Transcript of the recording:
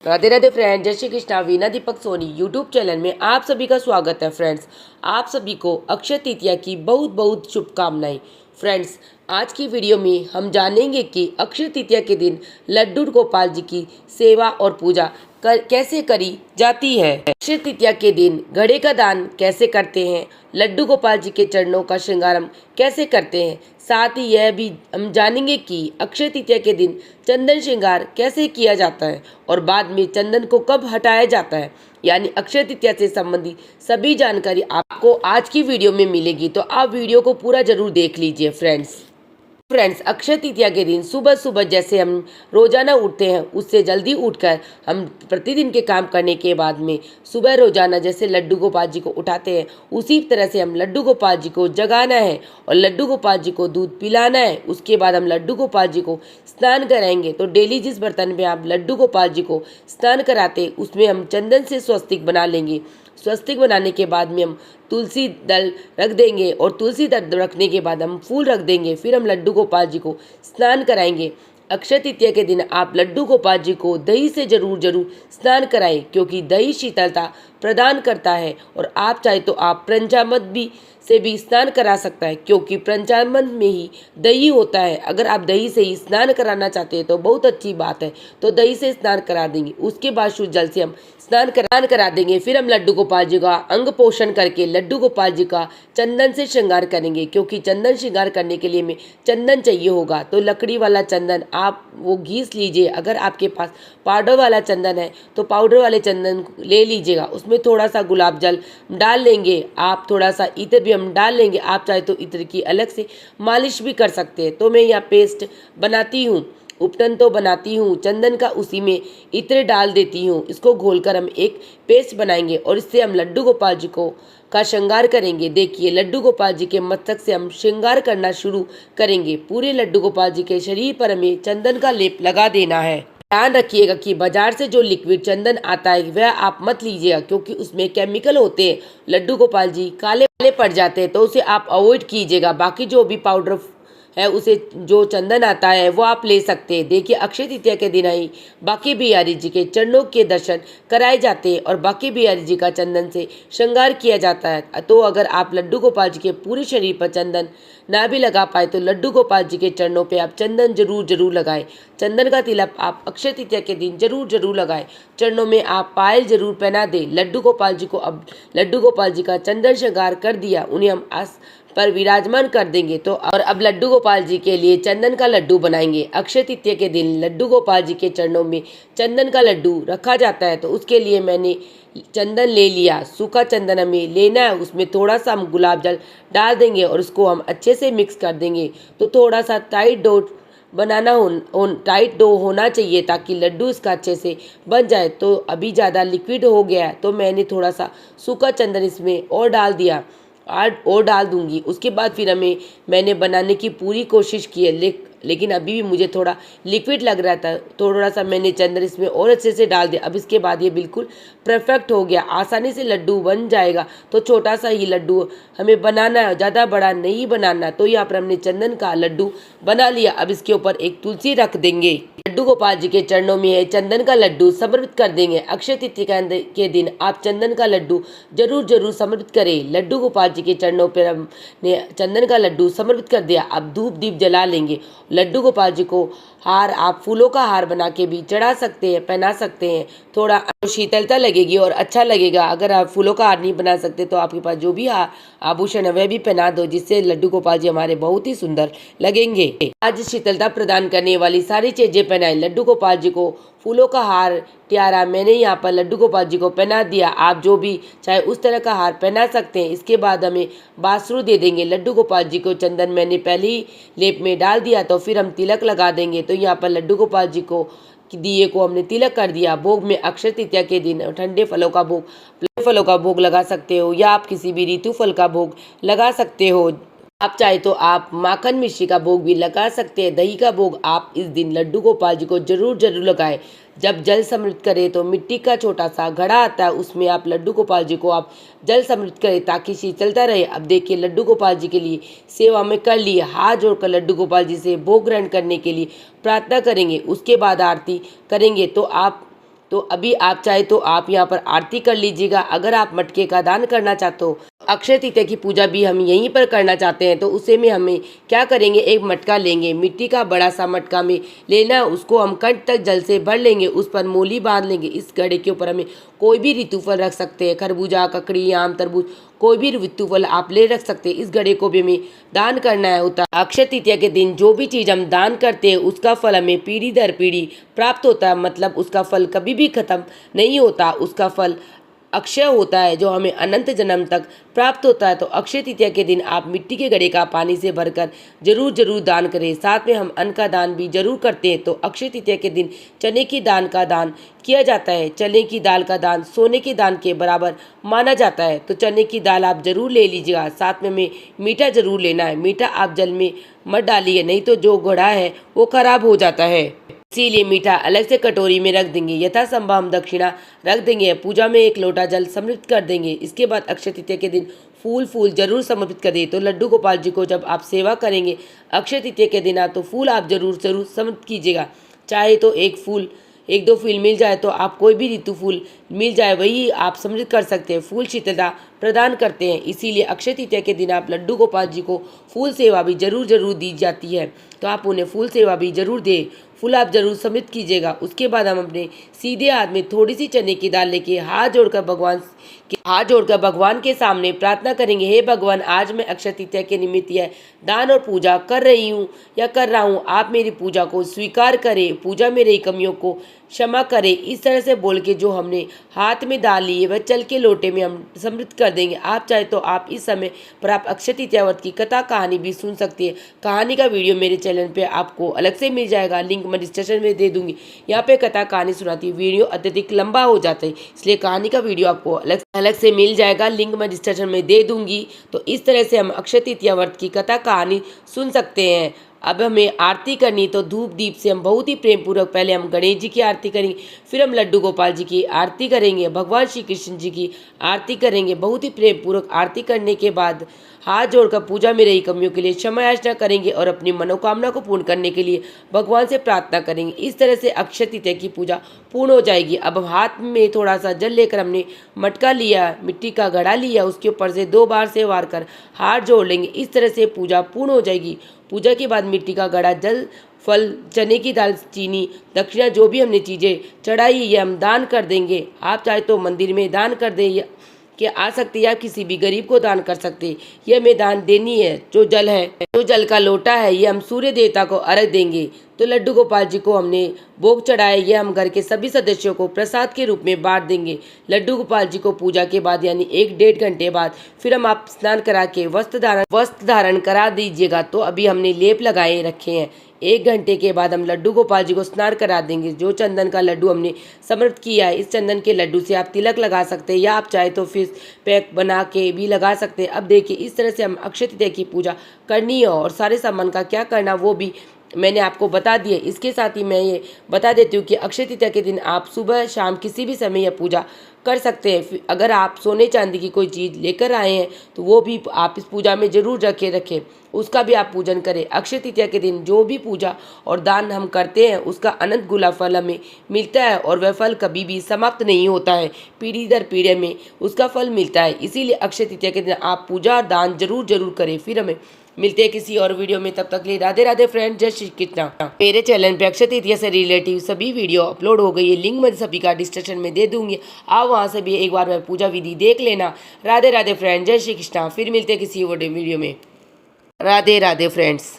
Radhe Radhe friends, जय Shri Krishna. Veena Deepak Soni YouTube channel में आप सभी का स्वागत है। फ्रेंड्स, आप सभी को अक्षय तृतीया की बहुत बहुत शुभकामनाएं। फ्रेंड्स, आज की वीडियो में हम जानेंगे कि अक्षय तृतीया के दिन लड्डू गोपाल जी की सेवा और पूजा कैसे करी जाती है। अक्षय तृतीया के दिन घड़े का दान कैसे करते हैं, लड्डू गोपाल जी के चरणों का श्रृंगार कैसे करते हैं, साथ ही यह भी हम जानेंगे कि अक्षय तृतीया के दिन चंदन श्रृंगार कैसे किया जाता है और बाद में चंदन को कब हटाया जाता है। यानी अक्षय तृतीया से संबंधित सभी जानकारी आपको आज की वीडियो में मिलेगी, तो आप वीडियो को पूरा जरूर देख लीजिए। फ्रेंड्स, अक्षय तृतीया के दिन सुबह सुबह जैसे हम रोजाना उठते हैं, उससे जल्दी उठकर हम प्रतिदिन के काम करने के बाद में सुबह रोजाना जैसे लड्डू गोपाल जी को उठाते हैं, उसी तरह से हम लड्डू गोपाल जी को जगाना है और लड्डू गोपाल जी को दूध पिलाना है। उसके बाद हम लड्डू गोपाल जी को स्नान कराएंगे। तो डेली जिस बर्तन में आप लड्डू गोपाल जी को स्नान कराते, उसमें हम चंदन से स्वस्तिक बना लेंगे। स्वस्तिक बनाने के बाद में हम तुलसी दल रख देंगे और तुलसी दल रखने के बाद हम फूल रख देंगे। फिर हम लड्डू गोपाल जी को स्नान कराएंगे। अक्षय तृतीया के दिन आप लड्डू गोपाल जी को दही से जरूर स्नान कराएं, क्योंकि दही शीतलता प्रदान करता है। और आप चाहे तो आप पंचामृत भी से भी स्नान करा सकता है, क्योंकि पंचामृत में ही दही होता है। अगर आप दही से ही स्नान कराना चाहते हैं तो बहुत अच्छी बात है, तो दही से स्नान करा देंगे। उसके बाद शुद्ध जल से हम स्नान करा देंगे। फिर हम लड्डू गोपाल जी का अंग पोषण करके लड्डू गोपाल जी का चंदन से श्रृंगार करेंगे, क्योंकि चंदन श्रृंगार करने के लिए हमें चंदन चाहिए होगा। तो लकड़ी वाला चंदन आप वो घीस लीजिए। अगर आपके पास पाउडर वाला चंदन है तो पाउडर वाले चंदन ले लीजिएगा। उसमें थोड़ा सा गुलाब जल डाल लेंगे, आप थोड़ा सा इत्र भी हम डाल लेंगे। आप चाहे तो इत्र की अलग से मालिश भी कर सकते हैं। तो मैं यहाँ पेस्ट बनाती हूँ, उपटन तो बनाती हूँ चंदन का, उसी में इत्र डाल देती हूँ। इसको घोलकर हम एक पेस्ट बनाएंगे और इससे हम लड्डू गोपाल जी को का श्रृंगार करेंगे। देखिए, लड्डू गोपाल जी के मस्तक से हम श्रृंगार करना शुरू करेंगे। पूरे लड्डू गोपाल जी के शरीर पर हमें चंदन का लेप लगा देना है। ध्यान रखिएगा कि बाजार से जो लिक्विड चंदन आता है वह आप मत लीजिएगा, क्योंकि उसमें केमिकल होते हैं। लड्डू गोपाल जी काले पड़ जाते हैं, तो उसे आप अवॉइड कीजिएगा। बाकी जो भी पाउडर है, उसे जो चंदन आता है वो आप ले सकते हैं। देखिए, अक्षय तृतीया के दिन ही बाकी बिहारी जी के चरणों के दर्शन कराए जाते हैं और बाकी बिहारी जी का चंदन से श्रृंगार किया जाता है। तो अगर आप लड्डू गोपाल जी के पूरे शरीर पर चंदन ना भी लगा पाए तो लड्डू गोपाल जी के चरणों पे आप चंदन जरूर लगाएं। चंदन का तिलक आप अक्षय तृतीया के दिन जरूर लगाएं। चरणों में आप पायल जरूर पहना दें। लड्डू गोपाल जी को अब लड्डू गोपाल जी का चंदन श्रृंगार कर दिया, उन्हें हम आस पर विराजमान कर देंगे। तो और अब लड्डू गोपाल जी के लिए चंदन का लड्डू बनाएंगे। अक्षय तृतीया के दिन लड्डू गोपाल जी के चरणों में चंदन का लड्डू रखा जाता है। तो उसके लिए मैंने चंदन ले लिया। सूखा चंदन हमें लेना है, उसमें थोड़ा सा हम गुलाब जल डाल देंगे और उसको हम अच्छे से मिक्स कर देंगे। तो थोड़ा सा टाइट डो टाइट डो होना चाहिए, ताकि लड्डू इसका अच्छे से बन जाए। तो अभी ज़्यादा लिक्विड हो गया है, तो मैंने थोड़ा सा सूखा चंदन इसमें और डाल दिया और डाल दूंगी। उसके बाद फिर मैंने बनाने की पूरी कोशिश की है, लेकिन अभी भी मुझे थोड़ा लिक्विड लग रहा था। थोड़ा सा मैंने चंदन इसमें और अच्छे से डाल दिया। अब इसके बाद ये बिल्कुल परफेक्ट हो गया, आसानी से लड्डू बन जाएगा। तो छोटा सा ही लड्डू हमें बनाना है, ज़्यादा बड़ा नहीं बनाना। तो यहाँ पर हमने चंदन का लड्डू बना लिया। अब इसके ऊपर एक तुलसी रख देंगे। लड्डू गोपाल जी के चरणों में है चंदन का लड्डू समर्पित कर देंगे। अक्षय तृतीया के दिन आप चंदन का लड्डू जरूर समर्पित करें। लड्डू गोपाल जी के चरणों पर हमने चंदन का लड्डू समर्पित कर दिया। अब धूप दीप जला लेंगे। लड्डू गोपाल जी को हार आप फूलों का हार बना के भी चढ़ा सकते हैं, पहना सकते हैं। थोड़ा शीतलता लगेगी और अच्छा लगेगा। अगर आप फूलों का हार नहीं बना सकते तो आपके पास जो भी आभूषण है वह भी पहना दो, जिससे लड्डू गोपाल जी हमारे बहुत ही सुंदर लगेंगे। आज शीतलता प्रदान करने वाली सारी चीजें पहनाएं। लड्डू गोपाल जी को फूलों का हार तियारा मैंने यहाँ पर लड्डू गोपाल जी को पहना दिया। आप जो भी चाहे उस तरह का हार पहना सकते हैं। इसके बाद हमें बासरू दे देंगे। लड्डू गोपाल जी को चंदन मैंने पहले ही लेप में डाल दिया, तो फिर हम तिलक लगा देंगे। तो यहाँ पर लड्डू गोपाल जी को दिए को हमने तिलक कर दिया। भोग में अक्षय तृतीया के दिन ठंडे फलों का भोग लगा सकते हो, या आप किसी भी ऋतु फल का भोग लगा सकते हो। आप चाहे तो आप माखन मिश्री का भोग भी लगा सकते हैं। दही का भोग आप इस दिन लड्डू गोपाल जी को जरूर लगाएं। जब जल समृद्ध करें तो मिट्टी का छोटा सा घड़ा आता है, उसमें आप लड्डू गोपाल जी को आप जल समृद्ध करें ताकि शीतलता रहे। अब देखिए, लड्डू गोपाल जी के लिए सेवा में कर लिए। हाथ जोड़कर लड्डू गोपाल जी से भोग ग्रहण करने के लिए प्रार्थना करेंगे। उसके बाद आरती करेंगे। तो आप तो अभी आप चाहे तो आप यहाँ पर आरती कर लीजिएगा। अगर आप मटके का दान करना चाहते हो, अक्षय तृतीया की पूजा भी हम यहीं पर करना चाहते हैं, तो उसे में हमें क्या करेंगे, एक मटका लेंगे, मिट्टी का बड़ा सा मटका में लेना, उसको हम कंठ तक जल से भर लेंगे, उस पर मोली बांध लेंगे। इस घड़े के ऊपर हमें कोई भी ऋतु फल रख सकते हैं, खरबूजा, ककड़ी, आम, तरबूज, कोई भी ऋतु फल आप ले रख सकते हैं। इस घड़े को भी हमें दान करना है होता है। अक्षय तृतीया के दिन जो भी चीज़ हम दान करते हैं उसका फल हमें पीढ़ी दर पीढ़ी प्राप्त होता है, मतलब उसका फल कभी भी खत्म नहीं होता, उसका फल अक्षय होता है जो हमें अनंत जन्म तक प्राप्त होता है। तो अक्षय तृतीया के दिन आप मिट्टी के घड़े का पानी से भरकर जरूर दान करें। साथ में हम अन्न का दान भी जरूर करते हैं। तो अक्षय तृतीया के दिन चने की दान का दान किया जाता है। चने की दाल का दान सोने के दान के बराबर माना जाता है। तो चने की दाल आप जरूर ले लीजिएगा। साथ में मीठा जरूर लेना है। मीठा आप जल में मत डालिए, नहीं तो जो घड़ा है वो खराब हो जाता है। इसीलिए मीठा अलग से कटोरी में रख देंगे। यथासंभव हम दक्षिणा रख देंगे। पूजा में एक लोटा जल समर्पित कर देंगे। इसके बाद अक्षय तृतीया के दिन फूल जरूर समर्पित कर दें। तो लड्डू गोपाल जी को जब आप सेवा करेंगे अक्षय तृतीया के दिन तो फूल आप जरूर समर्पित कीजिएगा। चाहे तो एक दो फूल मिल जाए तो आप कोई भी ऋतु फूल मिल जाए वही आप समर्पित कर सकते हैं। फूल शीतलता प्रदान करते हैं, इसीलिए अक्षय तृतीया के दिन आप लड्डू गोपाल जी को फूल सेवा भी जरूर दी जाती है। तो आप उन्हें फूल सेवा भी जरूर दें। फूल आप जरूर समर्पित कीजिएगा। उसके बाद हम अपने सीधे हाथ में थोड़ी सी चने की दाल लेके हाथ जोड़कर भगवान के सामने प्रार्थना करेंगे, हे भगवान, आज मैं अक्षय तृतीया के निमित्त यह दान और पूजा कर रही हूँ या कर रहा हूँ, आप मेरी पूजा को स्वीकार करें, पूजा में रही कमियों को क्षमा करें। इस तरह से बोल के जो हमने हाथ में दाल ली है वह चल के लोटे में हम समृद्ध कर देंगे। आप चाहे तो आप इस समय पर आप अक्षय तृतीया व्रत की कथा कहानी भी सुन सकते हैं। कहानी का वीडियो मेरे चैनल पे आपको अलग से मिल जाएगा, लिंक मैं डिस्क्रिप्शन में दे दूंगी। यहाँ पे कथा कहानी सुनाती वीडियो अत्यधिक लंबा हो जाता है, इसलिए कहानी का वीडियो आपको अलग से मिल जाएगा, लिंक मैं डिस्क्रिप्शन में दे दूंगी। तो इस तरह से हम अक्षय तृतीया व्रत की कथा कहानी सुन सकते हैं। अब हमें आरती करनी, तो धूप दीप से हम बहुत ही प्रेम पूर्वक पहले हम गणेश जी की आरती करेंगे, फिर हम लड्डू गोपाल जी की आरती करेंगे, भगवान श्री कृष्ण जी की आरती करेंगे। बहुत ही प्रेम पूर्वक आरती करने के बाद हाथ जोड़कर पूजा में रही कमियों के लिए क्षमा याचना करेंगे और अपनी मनोकामना को पूर्ण करने के लिए भगवान से प्रार्थना करेंगे। इस तरह से अक्षय तृतीया की पूजा पूर्ण हो जाएगी। अब हम हाथ में थोड़ा सा जल लेकर हमने मटका लिया, मिट्टी का घड़ा लिया, उसके ऊपर से 2 बार से वार कर हाथ जोड़ लेंगे। इस तरह से पूजा पूर्ण हो जाएगी। पूजा के बाद मिट्टी का घड़ा, जल, फल, चने की दाल, चीनी, दक्षिणा जो भी हमने चीज़ें चढ़ाई ये हम दान कर देंगे। आप चाहे तो मंदिर में दान कर दें या कि आ सकती है, आप किसी भी गरीब को दान कर सकते हैं। ये हमें दान देनी है। जो जल का लोटा है ये हम सूर्य देवता को अर्घ देंगे। तो लड्डू गोपाल जी को हमने भोग चढ़ाए, ये हम घर के सभी सदस्यों को प्रसाद के रूप में बांट देंगे। लड्डू गोपाल जी को पूजा के बाद यानी 1-1.5 घंटे बाद फिर हम आप स्नान करा के वस्त्र धारण करा दीजिएगा। तो अभी हमने लेप लगाए रखे हैं। 1 घंटे के बाद हम लड्डू गोपाल जी को स्नान करा देंगे। जो चंदन का लड्डू हमने समर्पित किया है, इस चंदन के लड्डू से आप तिलक लगा सकते हैं या आप चाहे तो फिर पैक बना के भी लगा सकते हैं। अब देखिए इस तरह से हम अक्षय तृतीया की पूजा करनी है और सारे सामान का क्या करना वो भी मैंने आपको बता दिया। इसके साथ ही मैं ये बता देती हूँ कि अक्षय तृतीया के दिन आप सुबह शाम किसी भी समय यह पूजा कर सकते हैं। अगर आप सोने चांदी की कोई चीज़ लेकर आए हैं तो वो भी आप इस पूजा में जरूर रखें, उसका भी आप पूजन करें। अक्षय तृतीया के दिन जो भी पूजा और दान हम करते हैं उसका अनंत गुना फल हमें मिलता है और वह फल कभी भी समाप्त नहीं होता है, पीढ़ी दर पीढ़ी में उसका फल मिलता है। इसीलिए अक्षय तृतीया के दिन आप पूजा और दान जरूर करें। फिर हमें मिलते हैं किसी और वीडियो में, तब तक लिए राधे राधे फ्रेंड, जय श्री कृष्ण। मेरे चैनल पे अक्षय तृतीया से रिलेटिव सभी वीडियो अपलोड हो गई है, लिंक मैं सभी का डिस्क्रिप्शन में दे दूंगी। आप वहां से भी एक बार वह पूजा विधि देख लेना। राधे राधे फ्रेंड, जय श्री कृष्ण। फिर मिलते हैं किसी और वीडियो में। राधे राधे फ्रेंड्स।